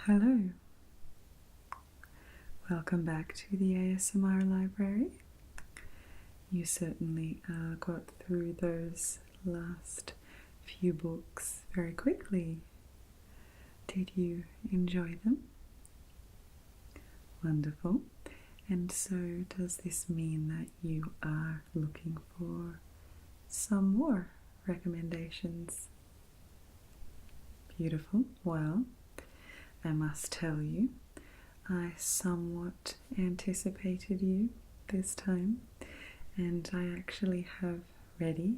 Hello, welcome back to the ASMR library. You certainly got through those last few books very quickly. Did you enjoy them? Wonderful. And so does this mean that you are looking for some more recommendations? Beautiful. Well, I must tell you, I somewhat anticipated you this time, and I actually have ready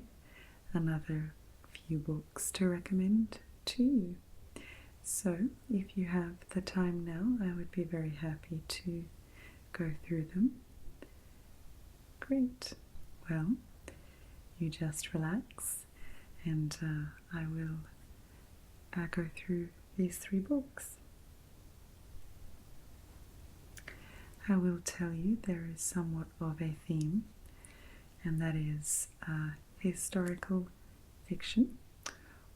another few books to recommend to you. So if you have the time now, I would be very happy to go through them. Great. Well, you just relax, and I will go through these 3 books. I will tell you there is somewhat of a theme, and that is historical fiction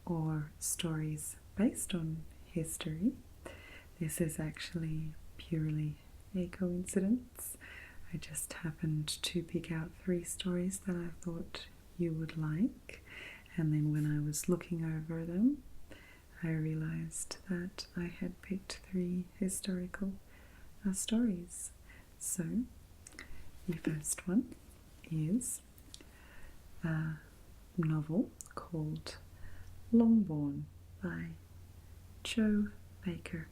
or stories based on history. This is actually purely a coincidence. I just happened to pick out 3 stories that I thought you would like, and then when I was looking over them, I realized that I had picked 3 historical stories. So, the first one is a novel called Longbourn by Joe Baker.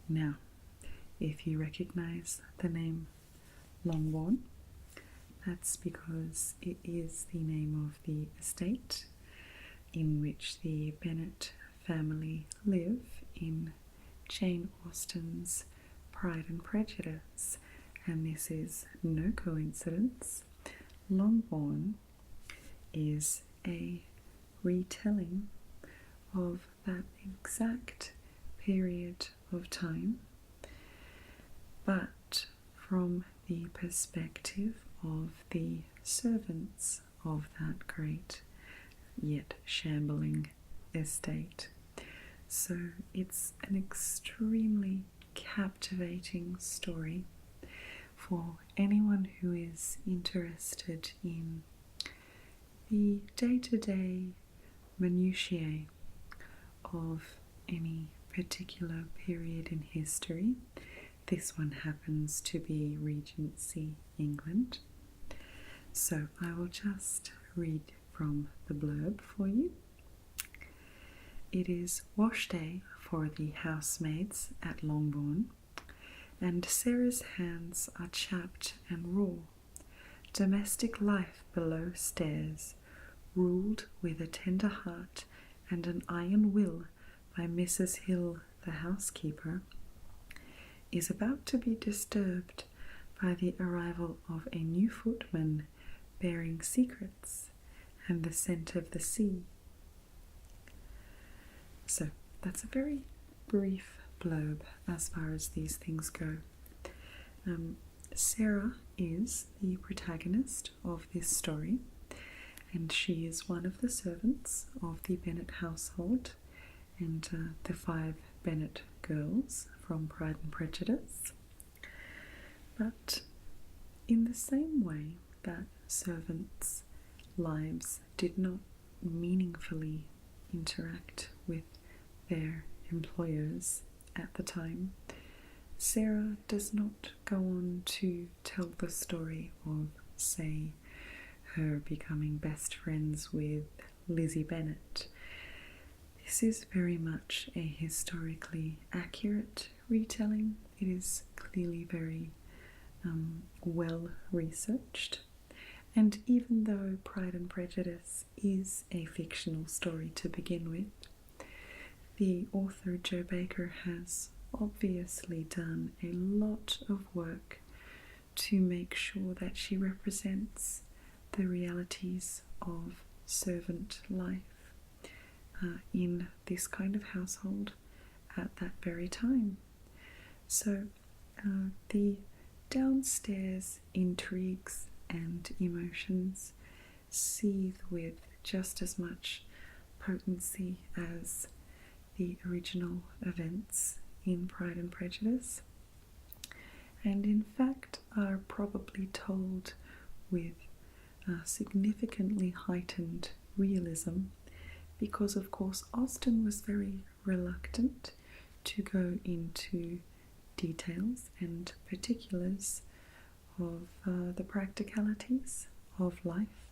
Now, if you recognize the name Longbourn, that's because it is the name of the estate in which the Bennet family live in Jane Austen's Pride and Prejudice, and this is no coincidence. Longbourn is a retelling of that exact period of time, but from the perspective of the servants of that great yet shambling estate. So it's an extremely captivating story for anyone who is interested in the day-to-day minutiae of any particular period in history. This one happens to be Regency England. So I will just read from the blurb for you. It is wash day for the housemaids at Longbourn, and Sarah's hands are chapped and raw. Domestic life below stairs, ruled with a tender heart and an iron will by Mrs. Hill, the housekeeper, is about to be disturbed by the arrival of a new footman bearing secrets and the scent of the sea. So that's a very brief blurb as far as these things go. Sarah is the protagonist of this story, and she is one of the servants of the Bennet household and the 5 Bennet girls from Pride and Prejudice. But in the same way that servants' lives did not meaningfully interact with their employers at the time, Sarah does not go on to tell the story of, say, her becoming best friends with Lizzie Bennet. This is very much a historically accurate retelling. It is clearly very well researched, and even though Pride and Prejudice is a fictional story to begin with, the author Joe Baker has obviously done a lot of work to make sure that she represents the realities of servant life in this kind of household at that very time. So the downstairs intrigues and emotions seethe with just as much potency as the original events in Pride and Prejudice, and in fact are probably told with significantly heightened realism, because of course Austen was very reluctant to go into details and particulars of the practicalities of life.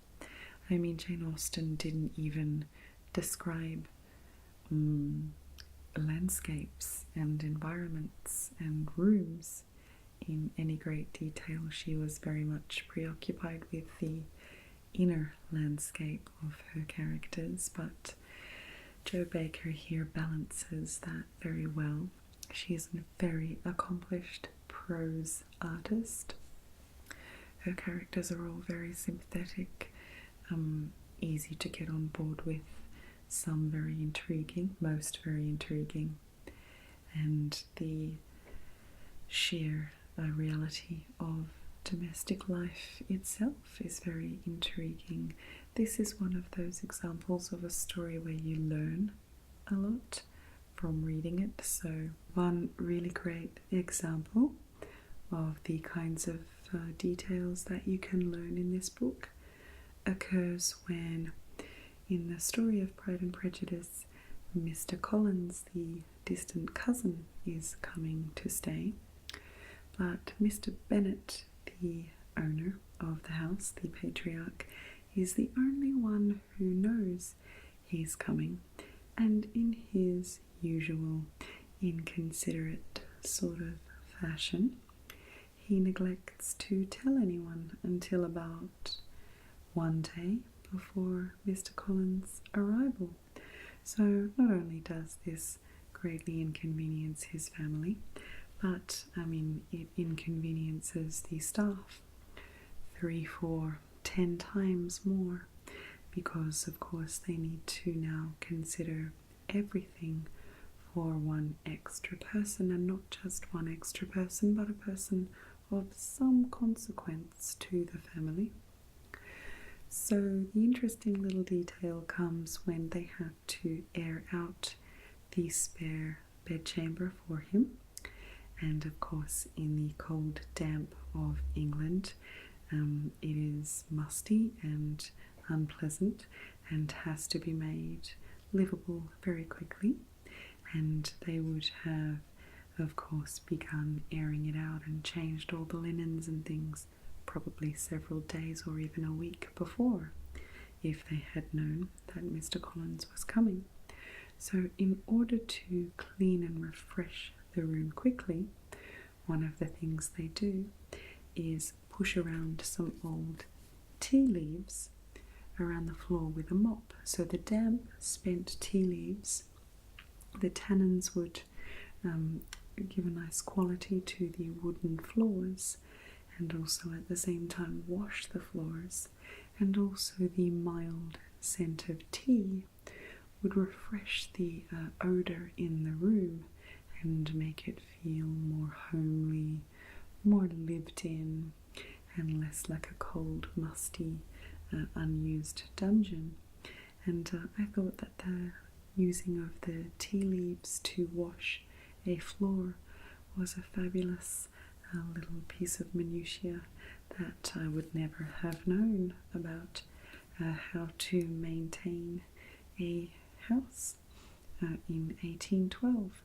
I mean, Jane Austen didn't even describe landscapes and environments and rooms in any great detail. She was very much preoccupied with the inner landscape of her characters, but Jo Baker here balances that very well. She is a very accomplished prose artist. Her characters are all very sympathetic, easy to get on board with, some very intriguing, most very intriguing, and the sheer reality of domestic life itself is very intriguing. This is one of those examples of a story where you learn a lot from reading it. So one really great example of the kinds of details that you can learn in this book occurs when, in the story of Pride and Prejudice, Mr. Collins, the distant cousin, is coming to stay, but Mr. Bennet, the owner of the house, the patriarch, is the only one who knows he's coming, and in his usual inconsiderate sort of fashion, he neglects to tell anyone until about one day before Mr. Collins' arrival. So not only does this greatly inconvenience his family, but I mean it inconveniences the staff 3, 4, 10 times more, because of course they need to now consider everything for one extra person, and not just one extra person, but a person of some consequence to the family. So the interesting little detail comes when they have to air out the spare bedchamber for him, and of course in the cold damp of England it is musty and unpleasant and has to be made livable very quickly, and they would have of course begun airing it out and changed all the linens and things probably several days or even a week before, if they had known that Mr. Collins was coming. So in order to clean and refresh the room quickly, one of the things they do is push around some old tea leaves around the floor with a mop. So the damp, spent tea leaves, the tannins would give a nice quality to the wooden floors, and also at the same time wash the floors, and also the mild scent of tea would refresh the odour in the room and make it feel more homely, more lived in, and less like a cold, musty, unused dungeon. And I thought that the using of the tea leaves to wash a floor was a fabulous little piece of minutiae that I would never have known about how to maintain a house in 1812.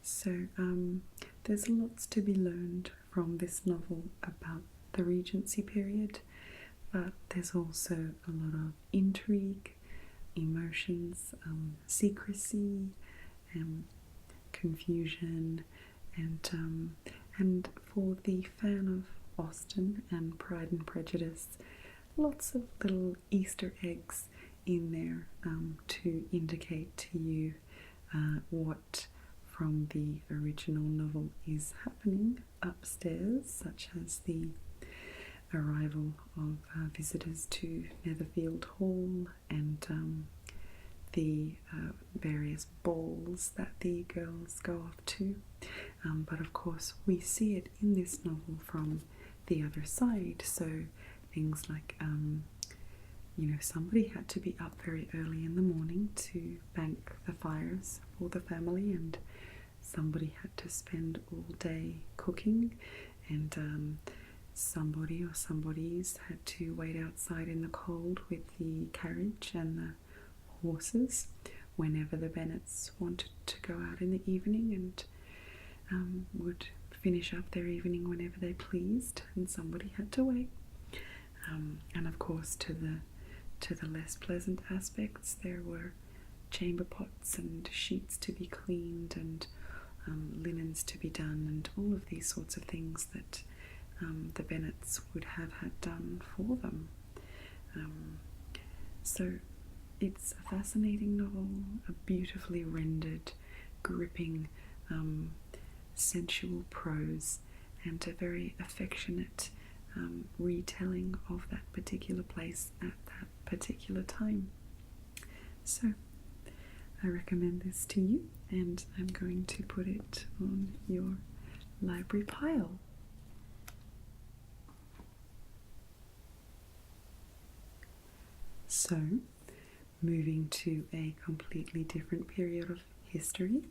So there's lots to be learned from this novel about the Regency period, but there's also a lot of intrigue, emotions, secrecy, confusion, and for the fan of Austen and Pride and Prejudice, lots of little Easter eggs in there to indicate to you what from the original novel is happening upstairs, such as the arrival of visitors to Netherfield Hall and the various balls that the girls go off to. But of course we see it in this novel from the other side, so things like somebody had to be up very early in the morning to bank the fires for the family, and somebody had to spend all day cooking, and somebody or somebodies had to wait outside in the cold with the carriage and the horses whenever the Bennets wanted to go out in the evening, and would finish up their evening whenever they pleased, and somebody had to wait. And of course, to the less pleasant aspects, there were chamber pots and sheets to be cleaned, and linens to be done, and all of these sorts of things that the Bennets would have had done for them. So it's a fascinating novel, a beautifully rendered, gripping, sensual prose, and a very affectionate retelling of that particular place at that particular time. So I recommend this to you, and I'm going to put it on your library pile. So, moving to a completely different period of history,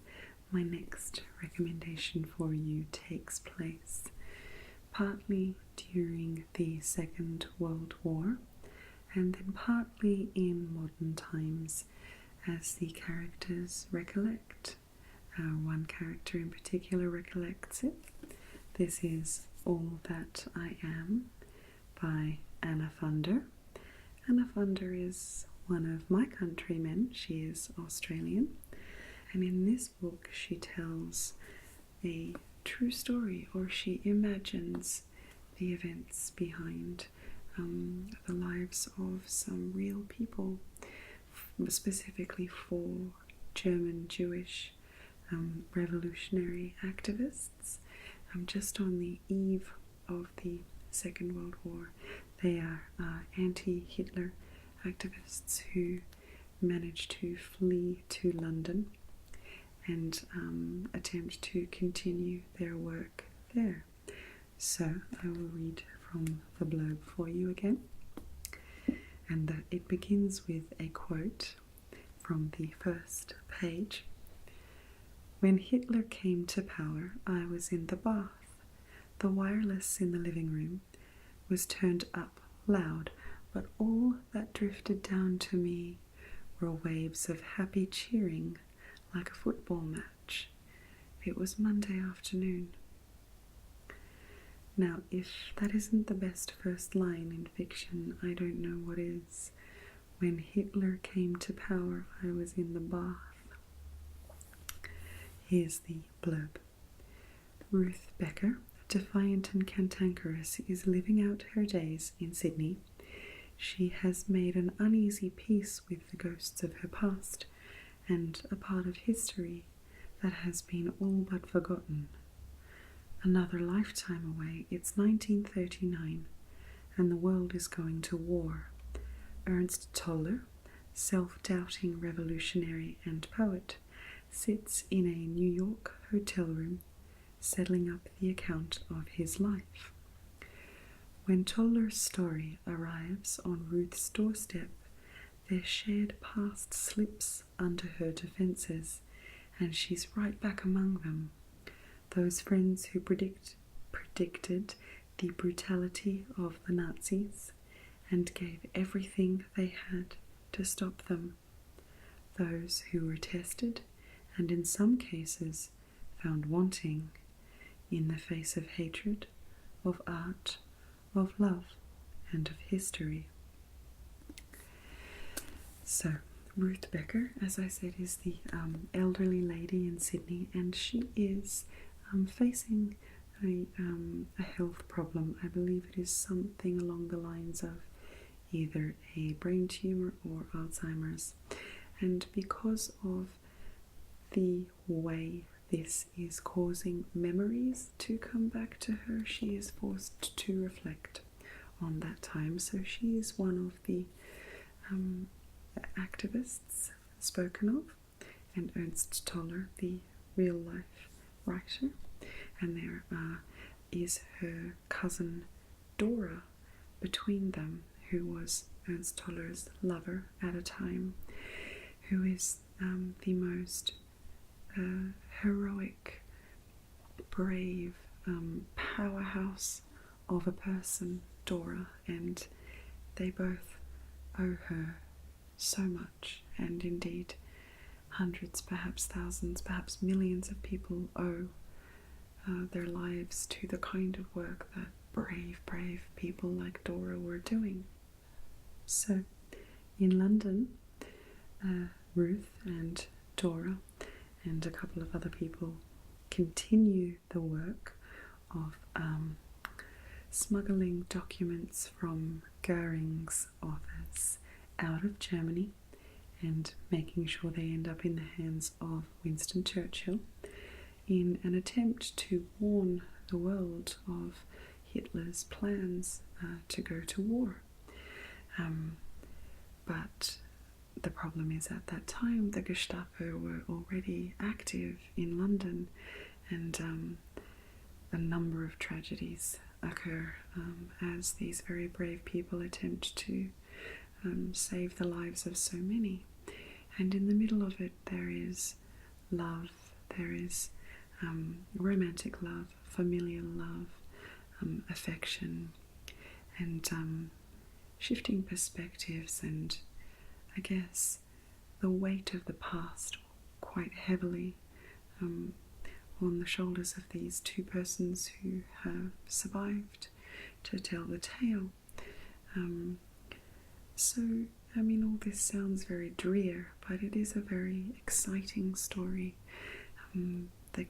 my next recommendation for you takes place partly during the Second World War, and then partly in modern times as the characters recollect. One character in particular recollects it. This is All That I Am by Anna Funder. Anna Funder is one of my countrymen. She is Australian, and in this book she tells a true story, or she imagines the events behind the lives of some real people, specifically 4 German Jewish revolutionary activists just on the eve of the Second World War. They are anti-Hitler activists who managed to flee to London and attempt to continue their work there. So I will read from the blurb for you again, and it begins with a quote from the first page. When Hitler came to power, I was in the bath. The wireless in the living room was turned up loud, but all that drifted down to me were waves of happy cheering, like a football match. It was Monday afternoon. Now, if that isn't the best first line in fiction, I don't know what is. When Hitler came to power, I was in the bath. Here's the blurb. Ruth Becker, defiant and cantankerous, is living out her days in Sydney. She has made an uneasy peace with the ghosts of her past and a part of history that has been all but forgotten. Another lifetime away, it's 1939, and the world is going to war. Ernst Toller, self-doubting revolutionary and poet, sits in a New York hotel room, settling up the account of his life. When Toller's story arrives on Ruth's doorstep, their shared past slips under her defences, and she's right back among them. Those friends who predicted the brutality of the Nazis and gave everything they had to stop them. Those who were tested and in some cases found wanting in the face of hatred, of art, of love, and of history. So, Ruth Becker, as I said, is the elderly lady in Sydney, and she is facing a health problem. I believe it is something along the lines of either a brain tumor or Alzheimer's. And because of the way this is causing memories to come back to her, she is forced to reflect on that time. So she is one of the activists spoken of, and Ernst Toller, the real-life writer, and there is her cousin Dora between them, who was Ernst Toller's lover at a time, who is the most heroic, brave powerhouse of a person, Dora, and they both owe her so much, and indeed hundreds, perhaps thousands, perhaps millions of people owe their lives to the kind of work that brave people like Dora were doing. So in London, Ruth and Dora and a couple of other people continue the work of smuggling documents from Goering's office out of Germany and making sure they end up in the hands of Winston Churchill in an attempt to warn the world of Hitler's plans to go to war. But the problem is, at that time the Gestapo were already active in London, and a number of tragedies occur as these very brave people attempt to save the lives of so many. And in the middle of it there is love, there is romantic love, familial love, affection, and shifting perspectives, and I guess the weight of the past quite heavily on the shoulders of these two persons who have survived to tell the tale. So, I mean, all this sounds very drear, but it is a very exciting story. The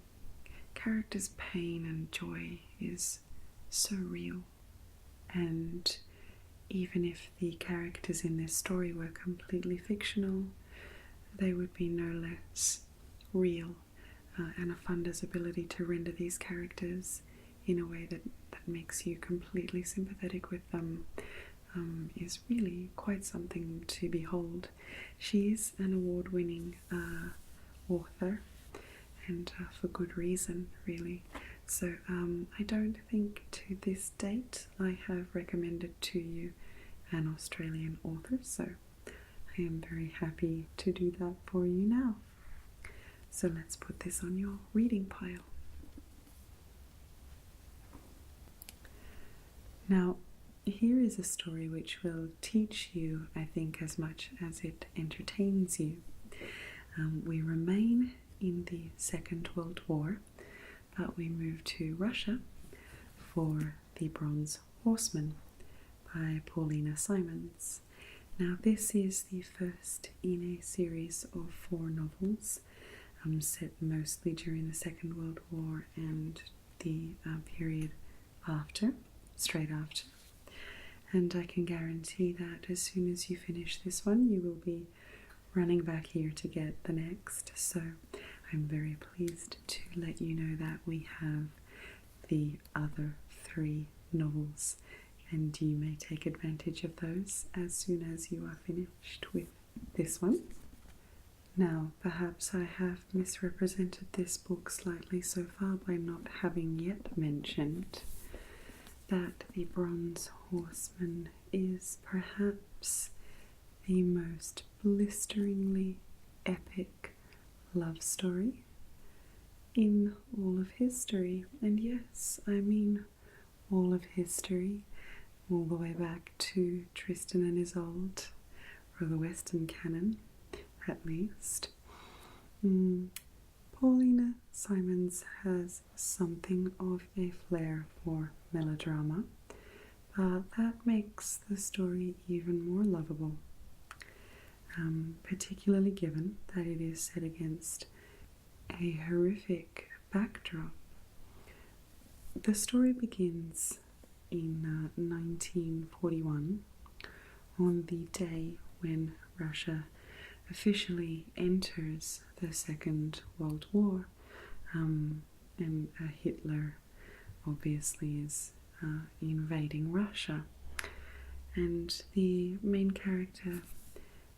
character's pain and joy is so real, and even if the characters in this story were completely fictional, they would be no less real. Anna Funder's ability to render these characters in a way that makes you completely sympathetic with them is really quite something to behold. She is an award-winning author, and for good reason, really. So I don't think to this date I have recommended to you an Australian author, so I am very happy to do that for you now. So let's put this on your reading pile. Now, here is a story which will teach you, I think, as much as it entertains you. We remain in the Second World War, but we move to Russia for The Bronze Horseman by Paulina Simons. Now, this is the first in a series of 4 novels set mostly during the Second World War and the period after, straight after. And I can guarantee that as soon as you finish this one, you will be running back here to get the next. So I'm very pleased to let you know that we have the other 3 novels, and you may take advantage of those as soon as you are finished with this one. Now, perhaps I have misrepresented this book slightly so far by not having yet mentioned that The Bronze Horseman is perhaps the most blisteringly epic love story in all of history. And yes, I mean all of history, all the way back to Tristan and Isolde, or the Western canon, at least. Paulina Simons has something of a flair for melodrama, but that makes the story even more lovable, particularly given that it is set against a horrific backdrop. The story begins in 1941, on the day when Russia officially enters the Second World War, and Hitler obviously is invading Russia. And the main character,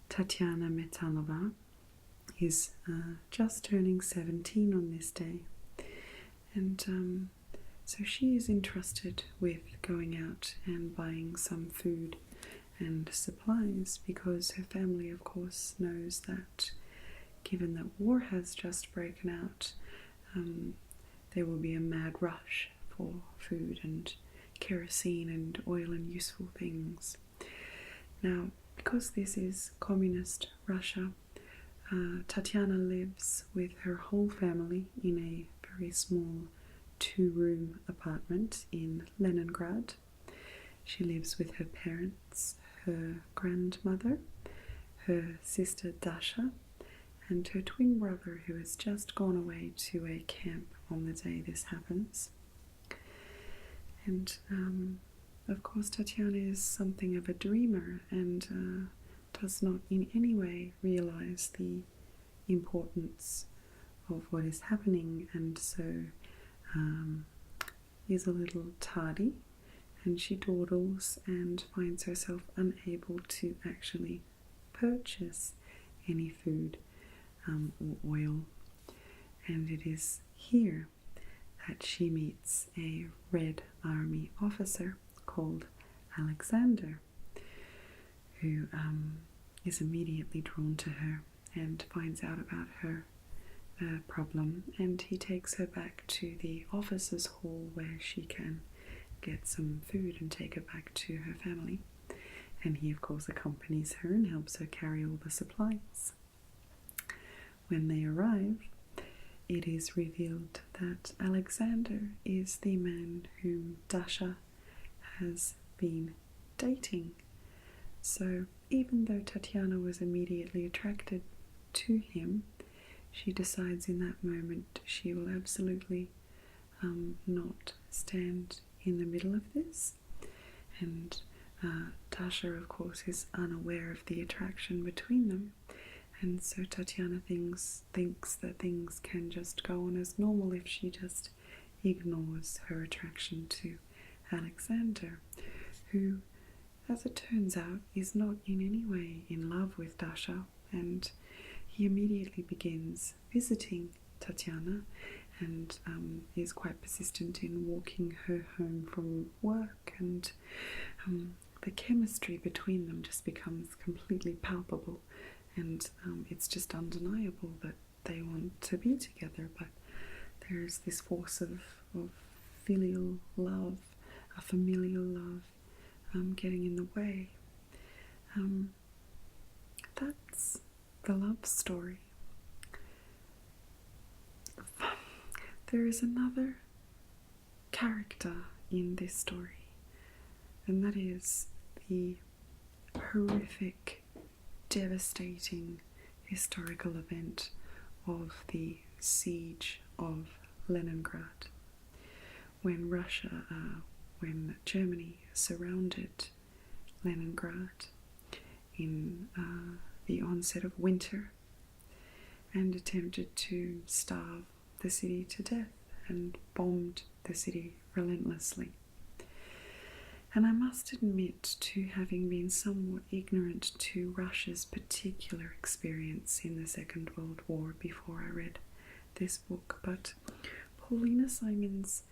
Tatiana Metalova, is just turning 17 on this day. And so she is entrusted with going out and buying some food and supplies, because her family, of course, knows that given that war has just broken out, there will be a mad rush for food and kerosene and oil and useful things. Now, because this is communist Russia, Tatiana lives with her whole family in a very small 2-room apartment in Leningrad. She lives with her parents, her grandmother, her sister Dasha, and her twin brother, who has just gone away to a camp on the day this happens. And of course Tatiana is something of a dreamer and does not in any way realize the importance of what is happening, and so is a little tardy, and she dawdles and finds herself unable to actually purchase any food or oil. And it is here that she meets a Red Army officer called Alexander, who is immediately drawn to her and finds out about her problem, and he takes her back to the officers' hall where she can get some food and take it back to her family. And he of course accompanies her and helps her carry all the supplies. When they arrive, it is revealed that Alexander is the man whom Dasha has been dating. So even though Tatiana was immediately attracted to him, she decides in that moment she will absolutely not stand in the middle of this. And Dasha, of course, is unaware of the attraction between them. And so Tatiana thinks that things can just go on as normal if she just ignores her attraction to Alexander, who, as it turns out, is not in any way in love with Dasha, and he immediately begins visiting Tatiana and is quite persistent in walking her home from work, and the chemistry between them just becomes completely palpable, and it's just undeniable that they want to be together, but there's this force of filial love, a familial love, getting in the way. That's the love story. There is another character in this story, and that is the horrific, devastating historical event of the siege of Leningrad. When Germany surrounded Leningrad in the onset of winter and attempted to starve the city to death and bombed the city relentlessly. And I must admit to having been somewhat ignorant to Russia's particular experience in the Second World War before I read this book, but Paulina Simons,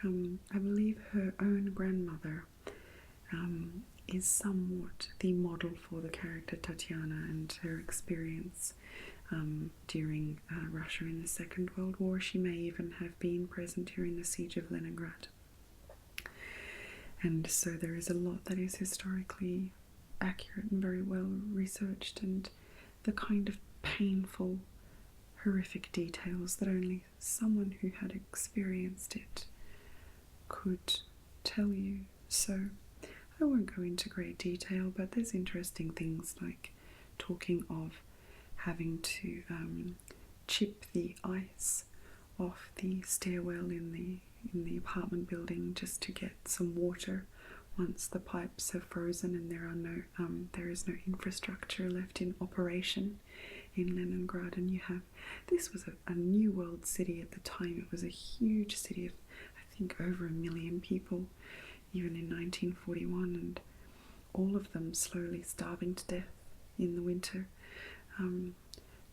I believe her own grandmother, is somewhat the model for the character Tatiana and her experience during Russia in the Second World War. She may even have been present during the siege of Leningrad. And so there is a lot that is historically accurate and very well researched, and the kind of painful, horrific details that only someone who had experienced it could tell you. So I won't go into great detail, but there's interesting things like talking of having to chip the ice off the stairwell in the apartment building just to get some water once the pipes have frozen and there is no infrastructure left in operation in Leningrad. And this was a new world city at the time. It was a huge city of, I think, over 1 million people, even in 1941, and all of them slowly starving to death in the winter,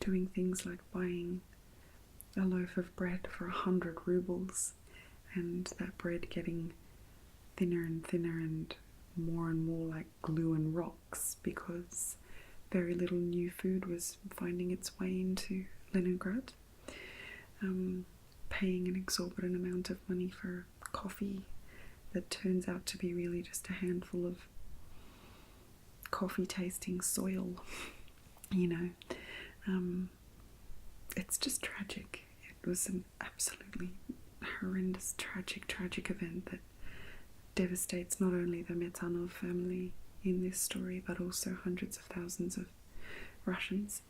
doing things like buying a loaf of bread for 100 rubles, and that bread getting thinner and thinner and more like glue and rocks, because very little new food was finding its way into Leningrad, paying an exorbitant amount of money for coffee that turns out to be really just a handful of coffee tasting soil. It's just tragic. It was an absolutely horrendous, tragic event that devastates not only the Metanov family in this story, but also hundreds of thousands of Russians.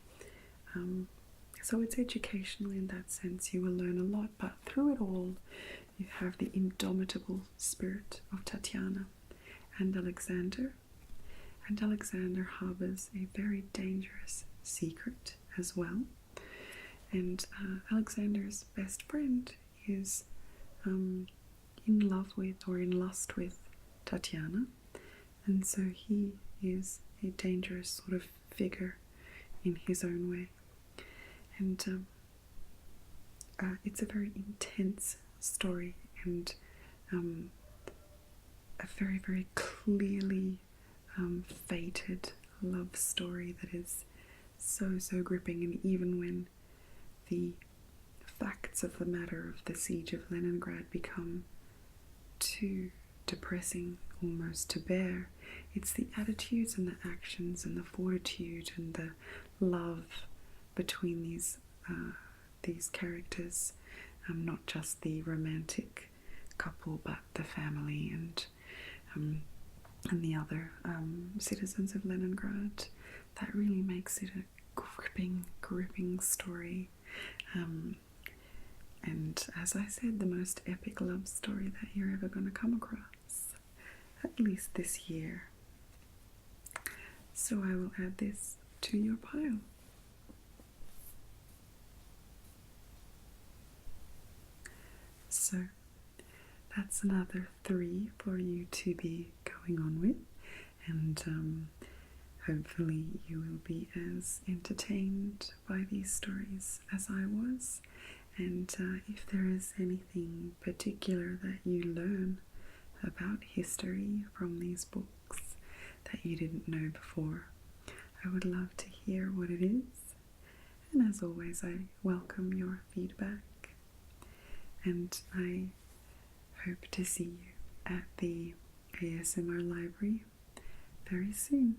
So it's educational in that sense. You will learn a lot, but through it all, you have the indomitable spirit of Tatiana and Alexander. And Alexander harbors a very dangerous secret as well. And Alexander's best friend is in love with, or in lust with, Tatiana. And so he is a dangerous sort of figure in his own way. And it's a very intense story, and a very, very clearly fated love story that is so gripping. And even when the facts of the matter of the siege of Leningrad become too depressing almost to bear, it's the attitudes and the actions and the fortitude and the love between these characters, not just the romantic couple, but the family and the other citizens of Leningrad, that really makes it a gripping story. And as I said, the most epic love story that you're ever going to come across, at least this year. So I will add this to your pile. So that's another 3 for you to be going on with, and hopefully you will be as entertained by these stories as I was. And if there is anything particular that you learn about history from these books that you didn't know before, I would love to hear what it is. And as always, I welcome your feedback. And I hope to see you at the ASMR library very soon.